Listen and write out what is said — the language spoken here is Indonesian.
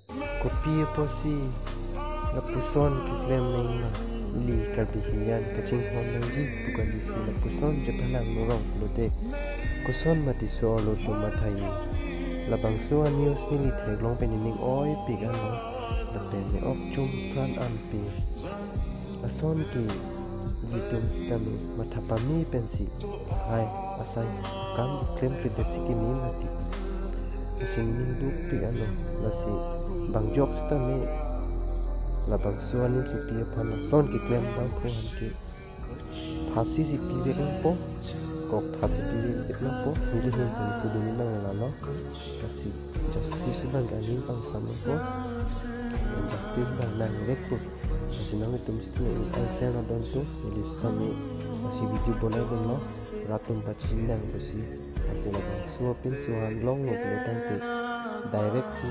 Kopi posi lapuson kiklem nengma ili karbihian kacing hon nangji bukan lisi lapuson jebalang nurong lote koson mati solo to matai labang suan news nili theglong penining oi pig ano lape me ok chum pran ampi ason ki litum stami mathapami pensi hai asai kam klem pedesiki mi mati asin minduk pig ano lasi bang jok stami labang suanim supia pan son ki klem bang pruhan ki phasi si pivek po kok phasi pivek po milihin pun kuduni bang lalo kasi justice bang ganing bang sama po justice bang nang rek po kasi nang itu mesti ni answer na don tu ilis kami masih video bonai lo ratum pacindang besi kasi labang suapin suhan long lo tante direct si